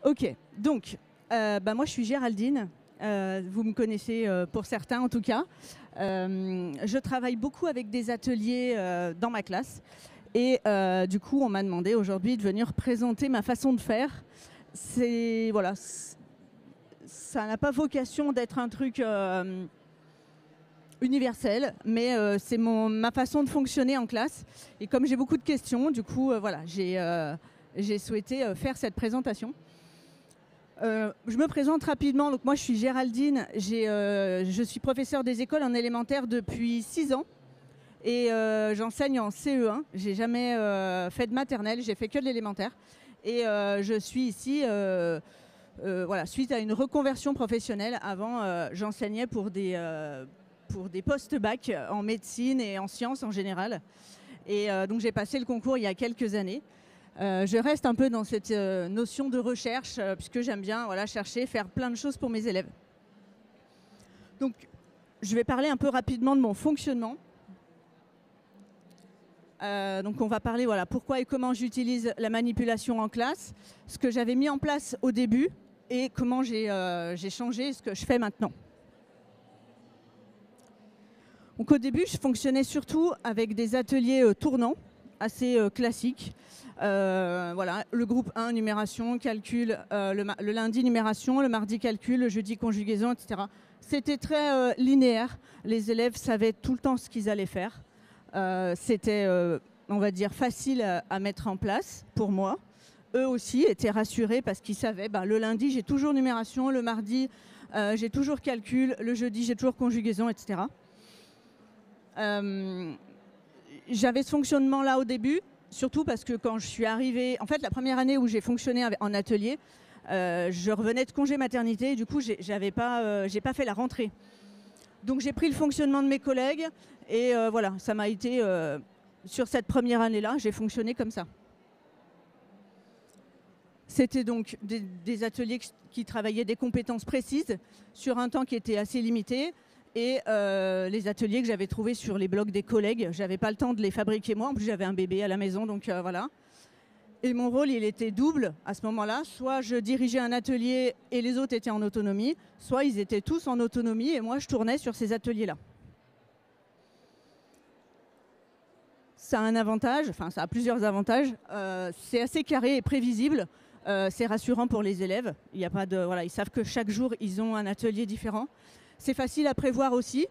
Ok, donc moi je suis Géraldine, vous me connaissez pour certains en tout cas. Je travaille beaucoup avec des ateliers dans ma classe et du coup on m'a demandé aujourd'hui de venir présenter ma façon de faire. Voilà, ça n'a pas vocation d'être un truc universel, mais c'est ma façon de fonctionner en classe. Et comme j'ai beaucoup de questions, du coup voilà, j'ai souhaité faire cette présentation. Je me présente rapidement. Donc moi, je suis Géraldine. Je suis professeure des écoles en élémentaire depuis 6 ans. Et j'enseigne en CE1. J'ai jamais fait de maternelle. J'ai fait que de l'élémentaire. Et je suis ici voilà, suite à une reconversion professionnelle. Avant, j'enseignais pour des post-bac en médecine et en sciences en général. Et donc j'ai passé le concours il y a quelques années. Je reste un peu dans cette notion de recherche, puisque j'aime bien chercher, faire plein de choses pour mes élèves. Donc, je vais parler un peu rapidement de mon fonctionnement. Donc, on va parler pourquoi et comment j'utilise la manipulation en classe, ce que j'avais mis en place au début et comment j'ai changé ce que je fais maintenant. Donc, au début, je fonctionnais surtout avec des ateliers tournants, assez classiques. Le groupe 1, numération, calcul, le lundi, numération, le mardi, calcul, le jeudi, conjugaison, etc. C'était très linéaire. Les élèves savaient tout le temps ce qu'ils allaient faire. C'était, on va dire, facile à mettre en place pour moi. Eux aussi étaient rassurés parce qu'ils savaient, le lundi, j'ai toujours numération, le mardi, j'ai toujours calcul, le jeudi, j'ai toujours conjugaison, etc. J'avais ce fonctionnement-là au début. Surtout parce que quand je suis arrivée, en fait la première année où j'ai fonctionné en atelier, je revenais de congé maternité et du coup j'ai pas fait la rentrée. Donc j'ai pris le fonctionnement de mes collègues et voilà, ça m'a été, sur cette première année-là, j'ai fonctionné comme ça. C'était donc des ateliers qui travaillaient des compétences précises sur un temps qui était assez limité. Et les ateliers que j'avais trouvés sur les blogs des collègues, j'avais pas le temps de les fabriquer moi. En plus, j'avais un bébé à la maison, donc voilà. Et mon rôle, il était double à ce moment-là. Soit je dirigeais un atelier et les autres étaient en autonomie, soit ils étaient tous en autonomie et moi, je tournais sur ces ateliers-là. Ça a un avantage, enfin, ça a plusieurs avantages. C'est assez carré et prévisible. C'est rassurant pour les élèves. Il y a pas de, voilà, ils savent que chaque jour, ils ont un atelier différent. C'est facile à prévoir aussi.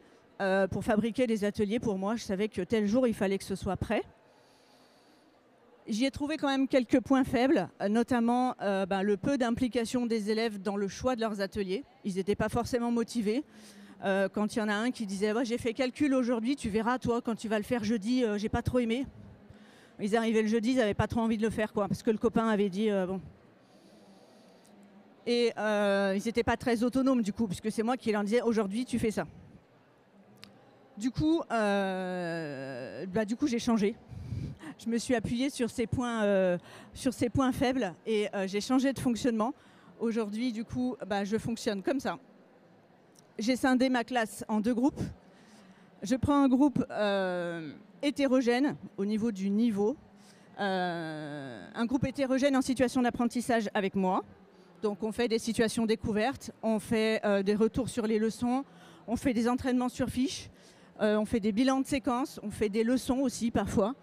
Pour fabriquer des ateliers, pour moi, je savais que tel jour, il fallait que ce soit prêt. J'y ai trouvé quand même quelques points faibles, notamment le peu d'implication des élèves dans le choix de leurs ateliers. Ils n'étaient pas forcément motivés. Quand il y en a un qui disait j'ai fait calcul aujourd'hui, tu verras, toi, quand tu vas le faire jeudi, j'ai pas trop aimé. Ils arrivaient le jeudi, ils n'avaient pas trop envie de le faire, parce que le copain avait dit bon. Et ils n'étaient pas très autonomes du coup, puisque c'est moi qui leur disais aujourd'hui tu fais ça. Du coup j'ai changé. Je me suis appuyée sur ces points faibles et j'ai changé de fonctionnement. Aujourd'hui, du coup, je fonctionne comme ça. J'ai scindé ma classe en 2 groupes. Je prends un groupe hétérogène au niveau du niveau. Un groupe hétérogène en situation d'apprentissage avec moi. Donc on fait des situations découvertes, on fait des retours sur les leçons, on fait des entraînements sur fiches, on fait des bilans de séquences, on fait des leçons aussi parfois.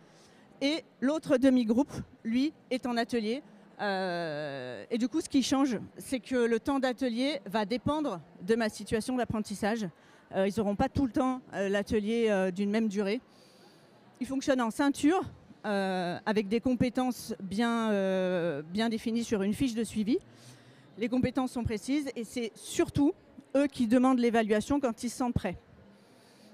Et l'autre demi-groupe, lui, est en atelier. Et du coup, ce qui change, c'est que le temps d'atelier va dépendre de ma situation d'apprentissage. Ils n'auront pas tout le temps l'atelier d'une même durée. Ils fonctionnent en ceinture, avec des compétences bien définies sur une fiche de suivi. Les compétences sont précises et c'est surtout eux qui demandent l'évaluation quand ils se sentent prêts.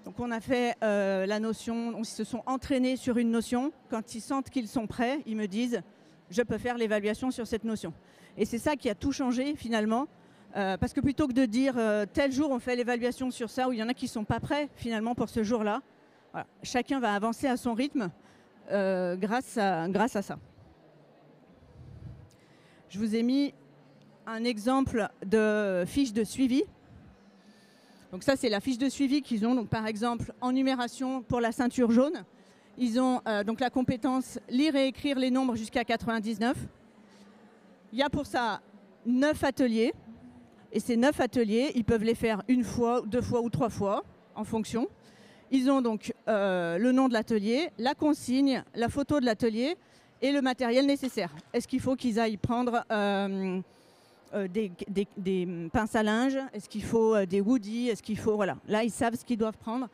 Donc on a fait la notion, ils se sont entraînés sur une notion. Quand ils sentent qu'ils sont prêts, ils me disent « je peux faire l'évaluation sur cette notion ». Et c'est ça qui a tout changé finalement. Parce que plutôt que de dire tel jour on fait l'évaluation sur ça, où il y en a qui ne sont pas prêts finalement pour ce jour-là, voilà, chacun va avancer à son rythme grâce à ça. Je vous ai mis un exemple de fiche de suivi. Donc ça, c'est la fiche de suivi qu'ils ont. Donc, par exemple, en numération pour la ceinture jaune, ils ont donc la compétence lire et écrire les nombres jusqu'à 99. Il y a pour ça 9 ateliers. Et ces 9 ateliers, ils peuvent les faire une fois, 2 fois ou 3 fois, en fonction. Ils ont donc le nom de l'atelier, la consigne, la photo de l'atelier et le matériel nécessaire. Est-ce qu'il faut qu'ils aillent prendre des pinces à linge? Est-ce qu'il faut des woodies? Est-ce qu'il faut... Voilà. Là, ils savent ce qu'ils doivent prendre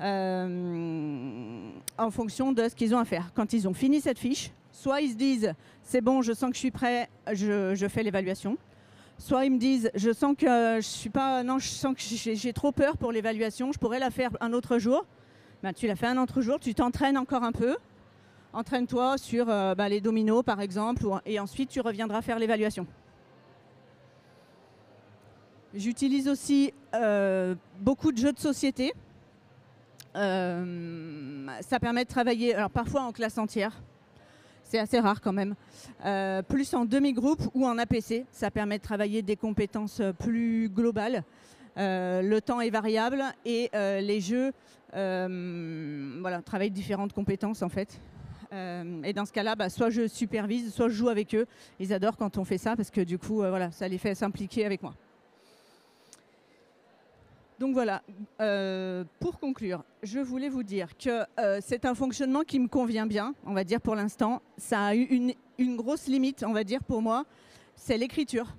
en fonction de ce qu'ils ont à faire. Quand ils ont fini cette fiche, soit ils se disent « c'est bon, je sens que je suis prêt, je fais l'évaluation ». Soit ils me disent « je sens que je suis pas... Non, je sens que j'ai trop peur pour l'évaluation, je pourrais la faire un autre jour ». Ben, tu la fais un autre jour, tu t'entraînes encore un peu. Entraîne-toi sur les dominos, par exemple, et ensuite tu reviendras faire l'évaluation. J'utilise aussi beaucoup de jeux de société. Ça permet de travailler, alors parfois en classe entière, c'est assez rare quand même, plus en demi-groupe ou en APC. Ça permet de travailler des compétences plus globales. Le temps est variable et les jeux travaillent différentes compétences en fait. Et dans ce cas-là, soit je supervise, soit je joue avec eux. Ils adorent quand on fait ça parce que du coup, ça les fait s'impliquer avec moi. Donc voilà, pour conclure, je voulais vous dire que c'est un fonctionnement qui me convient bien, on va dire pour l'instant. Ça a eu une grosse limite, on va dire pour moi, c'est l'écriture.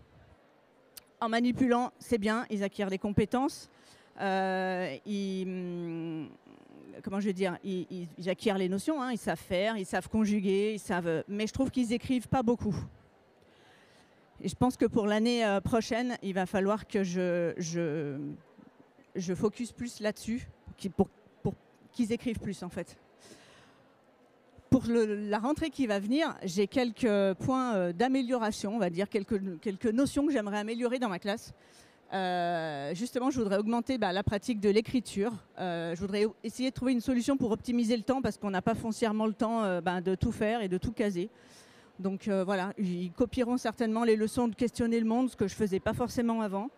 En manipulant, c'est bien, ils acquièrent des compétences, comment je vais dire, ils acquièrent les notions, hein, ils savent faire, ils savent conjuguer, mais je trouve qu'ils écrivent pas beaucoup. Et je pense que pour l'année prochaine, il va falloir que je focus plus là-dessus, pour qu'ils écrivent plus en fait. Pour la rentrée qui va venir, j'ai quelques points d'amélioration, on va dire, quelques notions que j'aimerais améliorer dans ma classe. Justement, je voudrais augmenter la pratique de l'écriture. Je voudrais essayer de trouver une solution pour optimiser le temps parce qu'on n'a pas foncièrement le temps de tout faire et de tout caser. Donc voilà, ils copieront certainement les leçons de questionner le monde, ce que je ne faisais pas forcément avant.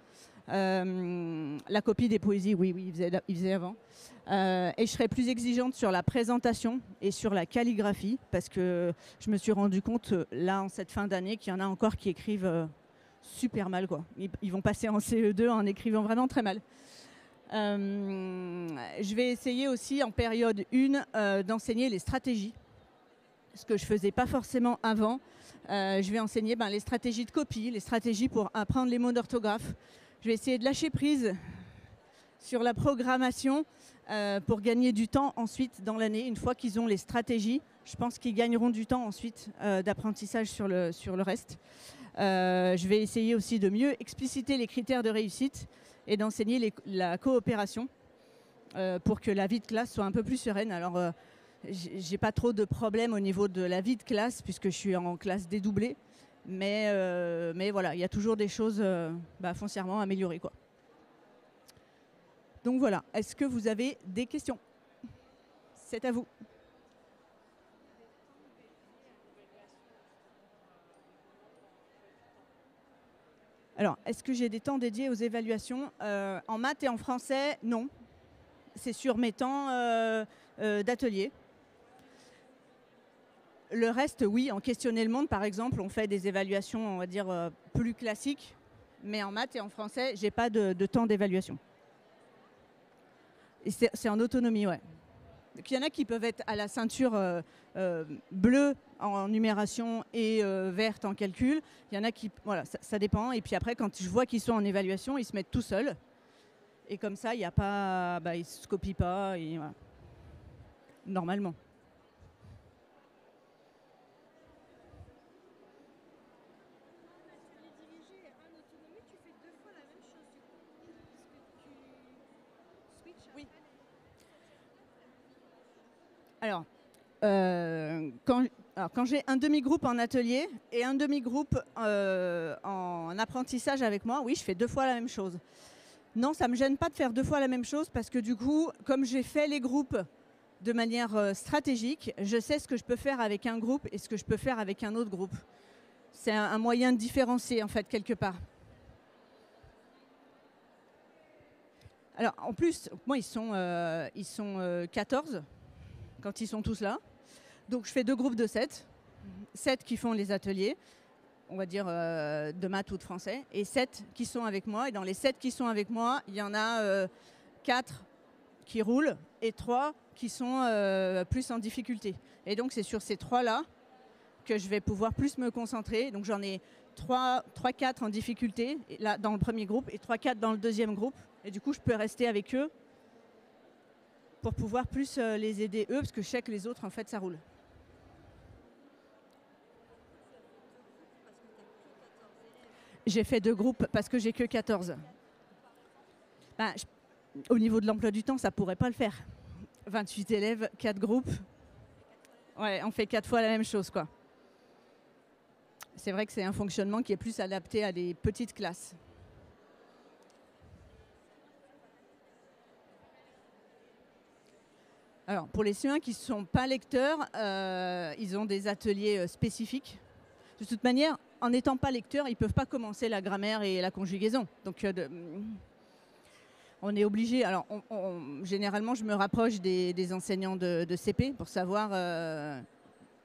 La copie des poésies, oui, ils faisaient avant. Et je serai plus exigeante sur la présentation et sur la calligraphie parce que je me suis rendu compte, là, en cette fin d'année, qu'il y en a encore qui écrivent super mal, quoi. Ils vont passer en CE2 en écrivant vraiment très mal. Je vais essayer aussi, en période 1, d'enseigner les stratégies, ce que je ne faisais pas forcément avant. Je vais enseigner les stratégies de copie, les stratégies pour apprendre les mots d'orthographe. Je vais essayer de lâcher prise sur la programmation pour gagner du temps ensuite dans l'année. Une fois qu'ils ont les stratégies, je pense qu'ils gagneront du temps ensuite d'apprentissage sur le reste. Je vais essayer aussi de mieux expliciter les critères de réussite et d'enseigner la coopération pour que la vie de classe soit un peu plus sereine. Alors, j'ai pas trop de problèmes au niveau de la vie de classe puisque je suis en classe dédoublée. Mais voilà, il y a toujours des choses foncièrement améliorées, quoi. Donc voilà, est-ce que vous avez des questions? C'est à vous. Alors, est-ce que j'ai des temps dédiés aux évaluations? En maths et en français, non. C'est sur mes temps d'atelier. Le reste, oui, en questionner le monde, par exemple, on fait des évaluations, on va dire, plus classiques. Mais en maths et en français, j'ai pas de temps d'évaluation. Et c'est en autonomie, ouais. Donc, il y en a qui peuvent être à la ceinture bleue en numération et verte en calcul. Il y en a qui, voilà, ça dépend. Et puis après, quand je vois qu'ils sont en évaluation, ils se mettent tout seuls. Et comme ça, il n'y a pas, ils ne se copient pas. Et, voilà. Normalement. Oui. Alors, quand j'ai un demi-groupe en atelier et un demi-groupe en apprentissage avec moi, oui, je fais 2 fois la même chose. Non, ça ne me gêne pas de faire 2 fois la même chose parce que du coup, comme j'ai fait les groupes de manière stratégique, je sais ce que je peux faire avec un groupe et ce que je peux faire avec un autre groupe. C'est un moyen de différencier, en fait, quelque part. Alors, en plus, moi, ils sont 14 quand ils sont tous là. Donc, je fais 2 groupes de 7. 7 qui font les ateliers. on va dire, de maths ou de français, et 7 qui sont avec moi. Et dans les 7 qui sont avec moi, il y en a 4 qui roulent et 3 qui sont plus en difficulté. Et donc, c'est sur ces 3-là que je vais pouvoir plus me concentrer. Donc, j'en ai 3-4 en difficulté là, dans le premier groupe et 3-4 dans le deuxième groupe. Et du coup, je peux rester avec eux pour pouvoir plus les aider eux, parce que je sais que les autres, en fait, ça roule. J'ai fait 2 groupes parce que j'ai que 14. Ben, au niveau de l'emploi du temps, ça pourrait pas le faire. 28 élèves, 4 groupes. Ouais, on fait 4 fois la même chose, quoi. C'est vrai que c'est un fonctionnement qui est plus adapté à des petites classes. Alors, pour les CE1 qui ne sont pas lecteurs, ils ont des ateliers spécifiques. De toute manière, en n'étant pas lecteurs, ils ne peuvent pas commencer la grammaire et la conjugaison. Donc, on est obligé. Alors, généralement, je me rapproche des enseignants de CP pour savoir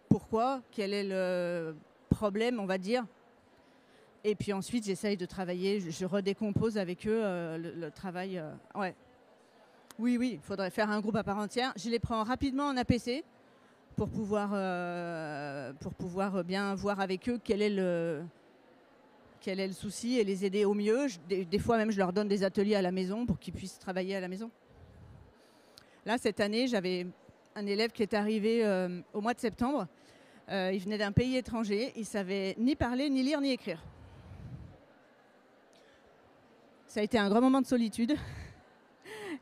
pourquoi, quel est le problème, on va dire. Et puis ensuite, j'essaye de travailler, je redécompose avec eux le travail. Ouais. Oui, il faudrait faire un groupe à part entière. Je les prends rapidement en APC pour pouvoir bien voir avec eux quel est le souci et les aider au mieux. Des fois même, je leur donne des ateliers à la maison pour qu'ils puissent travailler à la maison. Là, cette année, j'avais un élève qui est arrivé au mois de septembre. Il venait d'un pays étranger. Il ne savait ni parler, ni lire, ni écrire. Ça a été un grand moment de solitude.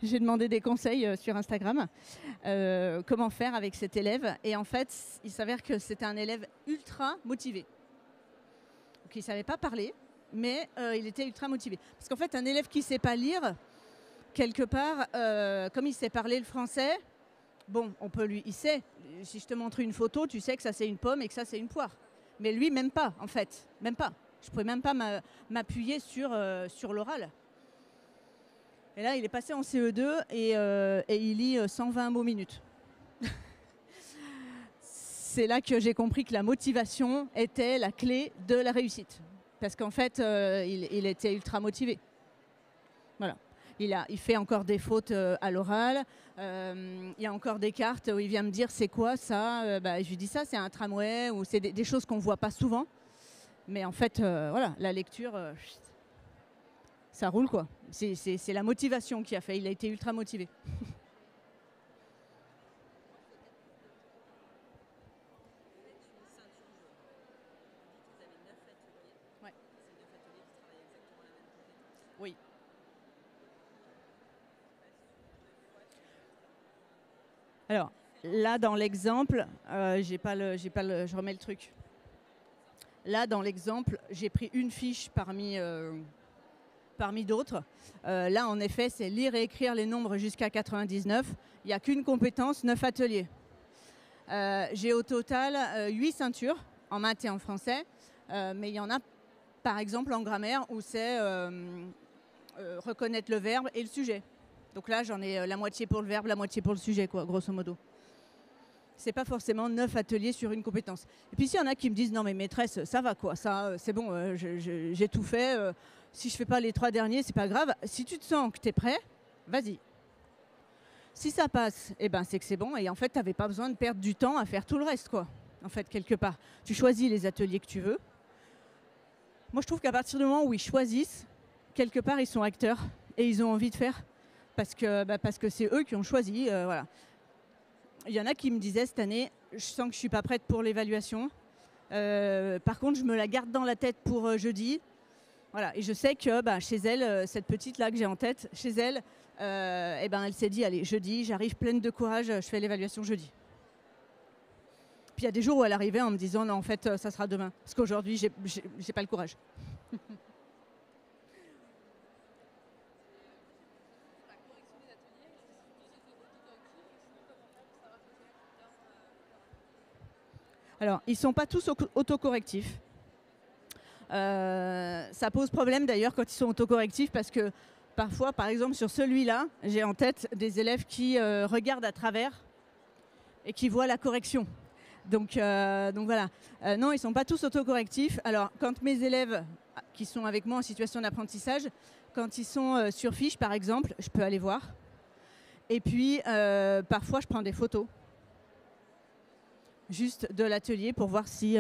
J'ai demandé des conseils sur Instagram. Comment faire avec cet élève. Et en fait, il s'avère que c'était un élève ultra motivé. Donc, il ne savait pas parler, mais il était ultra motivé. Parce qu'en fait, un élève qui ne sait pas lire, quelque part, comme il sait parler le français, bon, il sait. Si je te montre une photo, tu sais que ça c'est une pomme et que ça c'est une poire. Mais lui, même pas, en fait. Même pas. Je ne pouvais même pas m'appuyer sur l'oral. Et là, il est passé en CE2 et il lit 120 mots minute. C'est là que j'ai compris que la motivation était la clé de la réussite. Parce qu'en fait, il était ultra motivé. Voilà. Il fait encore des fautes à l'oral. Il y a encore des cartes où il vient me dire c'est quoi ça. Je lui dis ça, c'est un tramway ou c'est des choses qu'on ne voit pas souvent. Mais en fait, voilà, la lecture, ça roule quoi. C'est la motivation qui a fait. Il a été ultra motivé. Oui. Alors, là, dans l'exemple, je remets le truc. Là, dans l'exemple, j'ai pris une fiche parmi d'autres. Là, en effet, c'est lire et écrire les nombres jusqu'à 99. Il n'y a qu'une compétence, 9 ateliers. J'ai au total 8 ceintures en maths et en français. Mais il y en a, par exemple, en grammaire, où c'est reconnaître le verbe et le sujet. Donc là, j'en ai la moitié pour le verbe, la moitié pour le sujet, quoi, grosso modo. C'est pas forcément 9 ateliers sur une compétence. Et puis s'il y en a qui me disent non mais maîtresse, ça va quoi, ça c'est bon, j'ai tout fait. Si je fais pas les 3 derniers, c'est pas grave. Si tu te sens que tu es prêt, vas-y. Si ça passe, eh ben c'est que c'est bon. Et en fait, tu n'avais pas besoin de perdre du temps à faire tout le reste, quoi. En fait, quelque part, tu choisis les ateliers que tu veux. Moi, je trouve qu'à partir du moment où ils choisissent, quelque part, ils sont acteurs et ils ont envie de faire. Parce que c'est eux qui ont choisi. Voilà. Il y en a qui me disaient cette année, je sens que je ne suis pas prête pour l'évaluation. Par contre, je me la garde dans la tête pour jeudi. Voilà. Et je sais que chez elle, cette petite-là que j'ai en tête, chez elle, elle s'est dit, allez, jeudi, j'arrive pleine de courage, je fais l'évaluation jeudi. Puis il y a des jours où elle arrivait en me disant, non, en fait, ça sera demain. Parce qu'aujourd'hui, j'ai pas le courage. Alors, ils ne sont pas tous autocorrectifs. Ça pose problème d'ailleurs quand ils sont autocorrectifs parce que parfois, par exemple, sur celui-là, j'ai en tête des élèves qui regardent à travers et qui voient la correction. Donc voilà. Non, ils ne sont pas tous autocorrectifs. Alors, quand mes élèves qui sont avec moi en situation d'apprentissage, quand ils sont sur fiche, par exemple, je peux aller voir. Et puis, parfois, je prends des photos juste de l'atelier pour voir si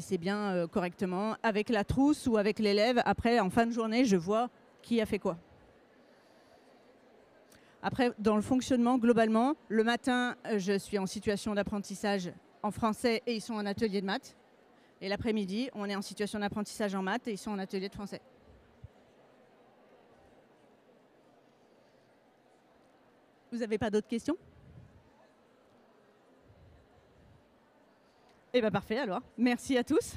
c'est bien correctement avec la trousse ou avec l'élève. Après, en fin de journée, je vois qui a fait quoi. Après, dans le fonctionnement, globalement, le matin, je suis en situation d'apprentissage en français et ils sont en atelier de maths. Et l'après-midi, on est en situation d'apprentissage en maths et ils sont en atelier de français. Vous n'avez pas d'autres questions? Eh bien, parfait alors. Merci à tous.